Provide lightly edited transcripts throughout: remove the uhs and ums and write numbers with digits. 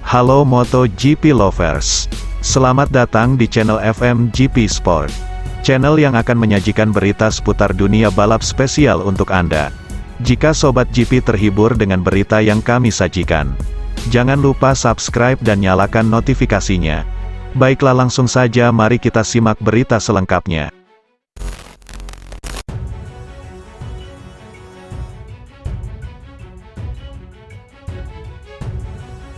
Halo MotoGP lovers. Selamat datang di channel FMGP Sport. Channel yang akan menyajikan berita seputar dunia balap spesial untuk Anda. Jika Sobat GP terhibur dengan berita yang kami sajikan, jangan lupa subscribe dan nyalakan notifikasinya. Baiklah, langsung saja mari kita simak berita selengkapnya.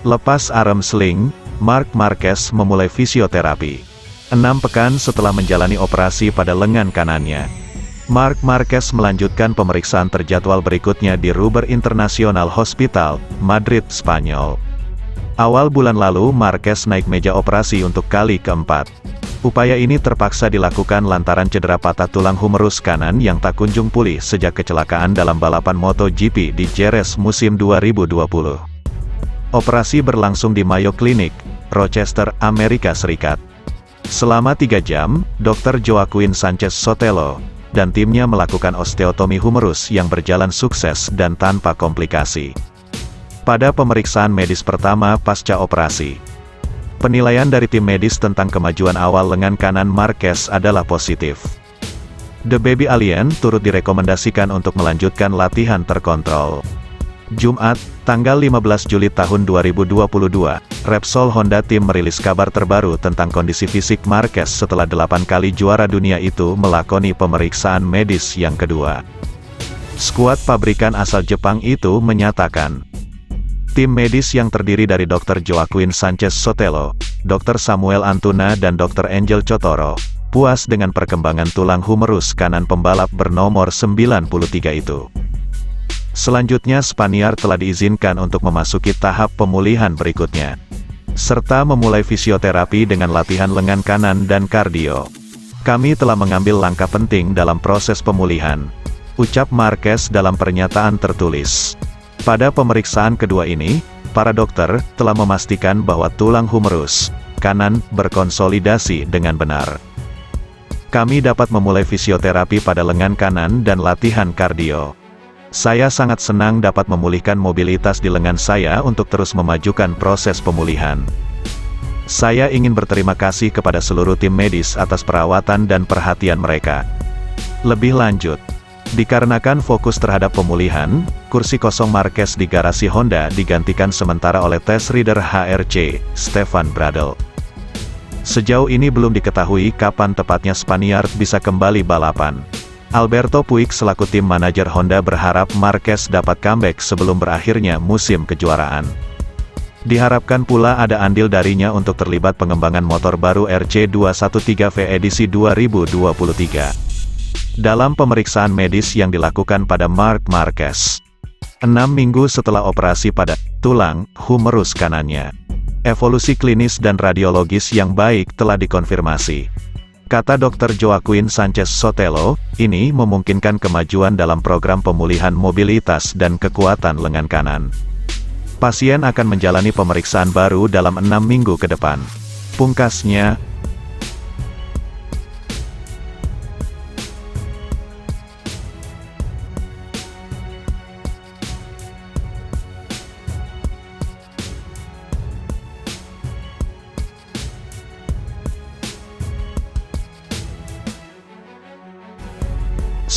Lepas arm sling, Marc Marquez memulai fisioterapi. 6 pekan setelah menjalani operasi pada lengan kanannya, Marc Marquez melanjutkan pemeriksaan terjadwal berikutnya di Ruber International Hospital, Madrid, Spanyol. Awal bulan lalu Marquez naik meja operasi untuk kali keempat. Upaya ini terpaksa dilakukan lantaran cedera patah tulang humerus kanan yang tak kunjung pulih sejak kecelakaan dalam balapan MotoGP di Jerez musim 2020. Operasi berlangsung di Mayo Clinic, Rochester, Amerika Serikat. Selama 3 jam, Dr. Joaquin Sanchez Sotelo dan timnya melakukan osteotomi humerus yang berjalan sukses dan tanpa komplikasi. Pada pemeriksaan medis pertama pasca operasi, penilaian dari tim medis tentang kemajuan awal lengan kanan Marquez adalah positif. The Baby Alien turut direkomendasikan untuk melanjutkan latihan terkontrol. Jumat, tanggal 15 Juli tahun 2022, Repsol Honda Team merilis kabar terbaru tentang kondisi fisik Marquez setelah 8 kali juara dunia itu melakoni pemeriksaan medis yang kedua. Skuad pabrikan asal Jepang itu menyatakan, tim medis yang terdiri dari Dr. Joaquin Sanchez Sotelo, Dr. Samuel Antuna dan Dr. Angel Cotoro, puas dengan perkembangan tulang humerus kanan pembalap bernomor 93 itu. Selanjutnya Spaniard telah diizinkan untuk memasuki tahap pemulihan berikutnya, serta memulai fisioterapi dengan latihan lengan kanan dan kardio. Kami telah mengambil langkah penting dalam proses pemulihan, ucap Marquez dalam pernyataan tertulis. Pada pemeriksaan kedua ini, para dokter telah memastikan bahwa tulang humerus kanan berkonsolidasi dengan benar. Kami dapat memulai fisioterapi pada lengan kanan dan latihan kardio. Saya sangat senang dapat memulihkan mobilitas di lengan saya untuk terus memajukan proses pemulihan. Saya ingin berterima kasih kepada seluruh tim medis atas perawatan dan perhatian mereka. Lebih lanjut, dikarenakan fokus terhadap pemulihan, kursi kosong Marquez di garasi Honda digantikan sementara oleh test rider HRC, Stefan Bradl. Sejauh ini belum diketahui kapan tepatnya Spaniard bisa kembali balapan. Alberto Puig selaku tim manajer Honda berharap Marquez dapat comeback sebelum berakhirnya musim kejuaraan. Diharapkan pula ada andil darinya untuk terlibat pengembangan motor baru RC213V edisi 2023. Dalam pemeriksaan medis yang dilakukan pada Marc Marquez 6 minggu setelah operasi pada tulang humerus kanannya, evolusi klinis dan radiologis yang baik telah dikonfirmasi. Kata Dr. Joaquin Sanchez Sotelo, ini memungkinkan kemajuan dalam program pemulihan mobilitas dan kekuatan lengan kanan. Pasien akan menjalani pemeriksaan baru dalam 6 minggu ke depan, pungkasnya.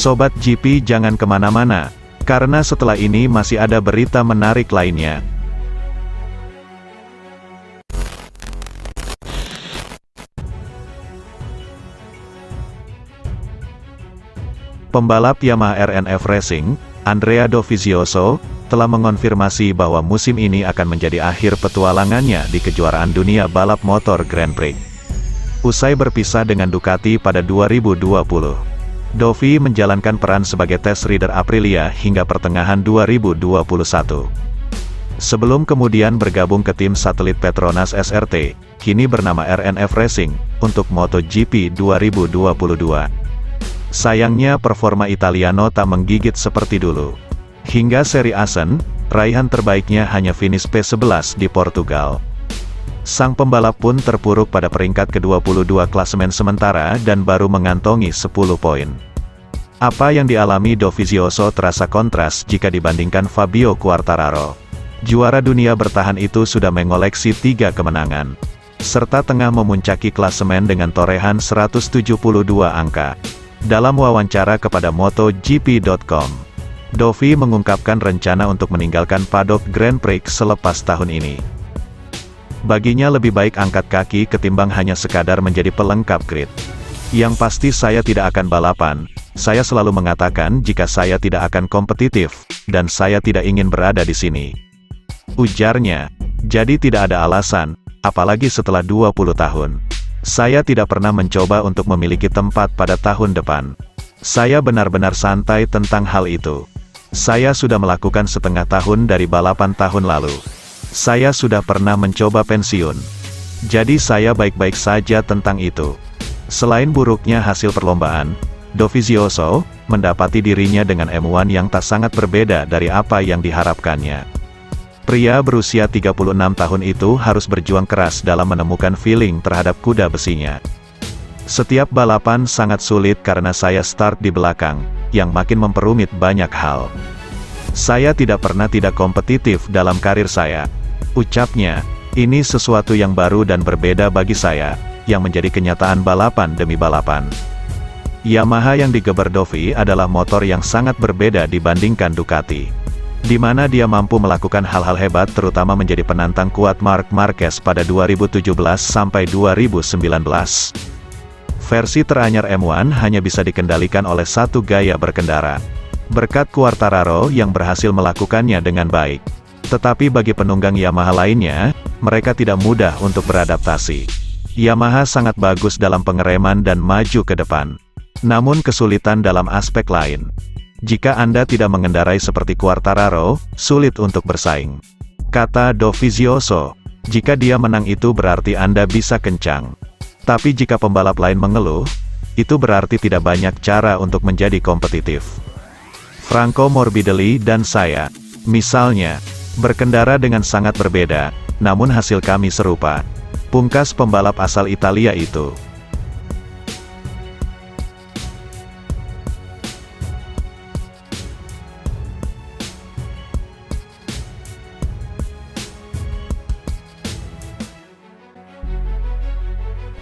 Sobat GP jangan kemana-mana, karena setelah ini masih ada berita menarik lainnya. Pembalap Yamaha RNF Racing, Andrea Dovizioso, telah mengonfirmasi bahwa musim ini akan menjadi akhir petualangannya di kejuaraan dunia balap motor Grand Prix. Usai berpisah dengan Ducati pada 2020. Dovi menjalankan peran sebagai test rider Aprilia hingga pertengahan 2021. Sebelum kemudian bergabung ke tim satelit Petronas SRT, kini bernama RNF Racing, untuk MotoGP 2022. Sayangnya performa Italiano tak menggigit seperti dulu. Hingga seri Assen, raihan terbaiknya hanya finish P11 di Portugal. Sang pembalap pun terpuruk pada peringkat ke-22 klasemen sementara dan baru mengantongi 10 poin. Apa yang dialami Dovizioso terasa kontras jika dibandingkan Fabio Quartararo. Juara dunia bertahan itu sudah mengoleksi 3 kemenangan, serta tengah memuncaki klasemen dengan torehan 172 angka. Dalam wawancara kepada MotoGP.com, Dovi mengungkapkan rencana untuk meninggalkan paddock Grand Prix selepas tahun ini. Baginya lebih baik angkat kaki ketimbang hanya sekadar menjadi pelengkap grid. Yang pasti saya tidak akan balapan. Saya selalu mengatakan jika saya tidak akan kompetitif, dan saya tidak ingin berada di sini, ujarnya. Jadi tidak ada alasan, apalagi setelah 20 tahun. Saya tidak pernah mencoba untuk memiliki tempat pada tahun depan. Saya benar-benar santai tentang hal itu. Saya sudah melakukan setengah tahun dari balapan tahun lalu. Saya sudah pernah mencoba pensiun. Jadi saya baik-baik saja tentang itu. Selain buruknya hasil perlombaan, Dovizioso mendapati dirinya dengan M1 yang tak sangat berbeda dari apa yang diharapkannya. Pria berusia 36 tahun itu harus berjuang keras dalam menemukan feeling terhadap kuda besinya. Setiap balapan sangat sulit karena saya start di belakang, yang makin memperumit banyak hal. Saya tidak pernah tidak kompetitif dalam karir saya, ucapnya. Ini sesuatu yang baru dan berbeda bagi saya, yang menjadi kenyataan balapan demi balapan. Yamaha yang digeber Dovi adalah motor yang sangat berbeda dibandingkan Ducati, di mana dia mampu melakukan hal-hal hebat terutama menjadi penantang kuat Marc Marquez pada 2017 sampai 2019. Versi teranyar M1 hanya bisa dikendalikan oleh satu gaya berkendara, berkat Quartararo yang berhasil melakukannya dengan baik. Tetapi bagi penunggang Yamaha lainnya, mereka tidak mudah untuk beradaptasi. Yamaha sangat bagus dalam pengereman dan maju ke depan, namun kesulitan dalam aspek lain. Jika Anda tidak mengendarai seperti Quartararo, sulit untuk bersaing, kata Dovizioso. Jika dia menang itu berarti Anda bisa kencang. Tapi jika pembalap lain mengeluh, itu berarti tidak banyak cara untuk menjadi kompetitif. Franco Morbidelli dan saya, misalnya, berkendara dengan sangat berbeda, namun hasil kami serupa, pungkas pembalap asal Italia itu.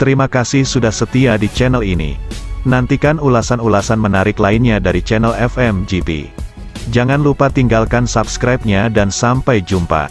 Terima kasih sudah setia di channel ini. Nantikan ulasan-ulasan menarik lainnya dari channel FMGP. Jangan lupa tinggalkan subscribe-nya dan sampai jumpa.